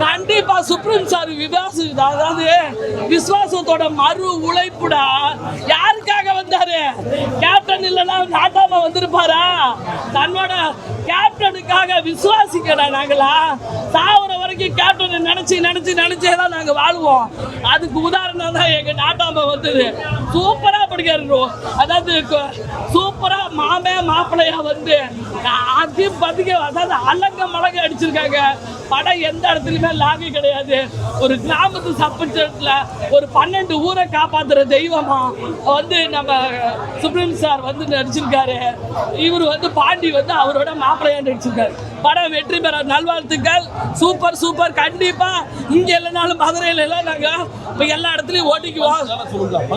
கண்டிப்பா supreme sir அதாவது விசுவாசத்தோட மறு உழைப்புடா. யாருக்காக வந்தாரு? கேப்டன் இல்லைன்னா நாட்டாம வந்திருப்பாரா? தன்னோட கேப்டனுக்காக விசுவாசிக்கடா. நாங்களா சாவர வரைக்கும் கேப்டனை நினைச்சேதான் நாங்க வாழ்வோம். அதுக்கு உதாரணம் தான் எங்க நாட்டாம வந்தது. சூப்பரா படிக்கிறாரு. அதாவது சூப்பரா மாப்பிள்ளையா வந்து அதாவது அலங்க மலங்க அடிச்சிருக்காங்க. படம் எந்த இடத்துலயுமே லாகி கிடையாது. ஒரு கிராமத்து சப்பச்சத்துல ஒரு 12 ஊரை காப்பாத்துற தெய்வமா வந்து நம்ம சுப்ரீம் சார் வந்து நடிச்சிருக்காரு. இவர் வந்து பாண்டி வந்து அவரோட மாப்பிள்ளையா நடிச்சிருக்காரு. படம் வெற்றி பெற நல்வாழ்த்துக்கள். Super super. கண்டிப்பா இங்க இல்லைனாலும் மதுரையில எல்லாம் நாங்க இப்ப எல்லா இடத்துலயும் ஓட்டிக்குவோம்.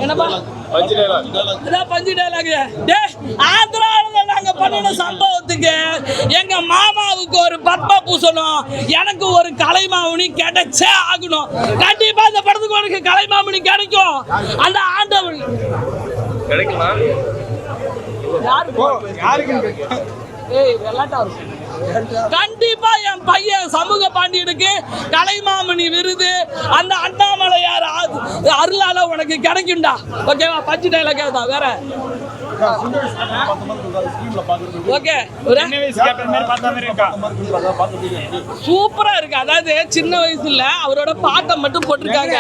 என்னப்பா பஞ்சு டைலாக். ஆந்திராவில நாங்க பண்ணின சம்பவத்துக்கு எங்க மாமாவுக்கு ஒரு பத்ம பூசணும், எனக்கு ஒரு கலைமாமணி கிடைச்சே ஆகணும். கண்டிப்பா இந்த படத்துக்கு உனக்கு கலைமாமணி கிடைக்கும். அந்த ஆண்டவன் கிடைக்குமா? கண்டிப்பா என் பையன் சமூக பாண்டியனுக்கு கலைமாமணி விருது அந்த அண்ணாமலையார் அருளால உனக்கு கிடைக்கும்டா. ஓகேவா? பஞ்சு டைலாக் தான். வேற ஓகே சூப்பரா இருக்கு. அதாவது சின்ன வயசுல அவரோட பாட்டை மட்டும் போட்டிருக்காங்க.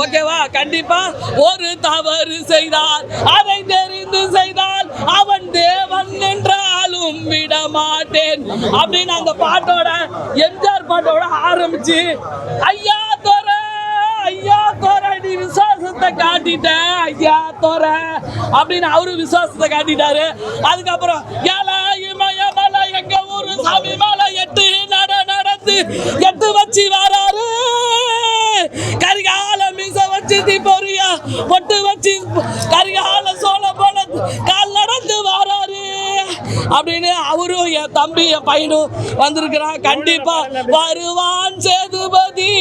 ஓகேவா? கண்டிப்பா ஒரு தவறு செய்தால் அதை தெரிந்து செய்தால் அவன் தேவன் என்றாலும் விட மாட்டேன் அப்படின்னு அந்த பாட்டோட எம்ஜிஆர் பாட்டோட ஆரம்பிச்சு ஐயா தோற ஐயா தோற நீ விசுவாசத்தை காட்டிட்ட ஐயா தோற அப்படின்னு அவரு விசுவாசத்தை காட்டிட்டாரு. அதுக்கப்புறம் எங்க ஊரு சாமி மேல 8 நடந்து 8 வச்சு வராரு. கரிகால மீச வச்சு தீபொரியா பொட்டு வச்சு கரிகால சோழ போல கால் நடந்து வராரு அப்படின்னு அவரும் என் தம்பி என் பையனும் வந்திருக்கிறான். கண்டிப்பா வருவான் சேதுபதி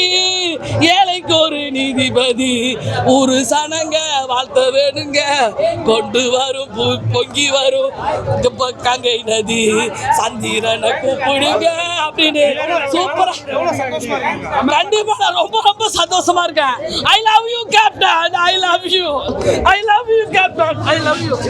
ஏழைக்கு ஒரு நீதிபதி ஒரு சனங்க வாழ்த்த வேணுங்க கொண்டு வரும் பொங்கி வரும் கங்கை நதி சந்திரனை கூப்பிடுங்க அப்படின்னு சூப்பரா. கண்டிப்பா நான் ரொம்ப சந்தோஷமா இருக்கேன். I love you captain. I love you captain. I love you.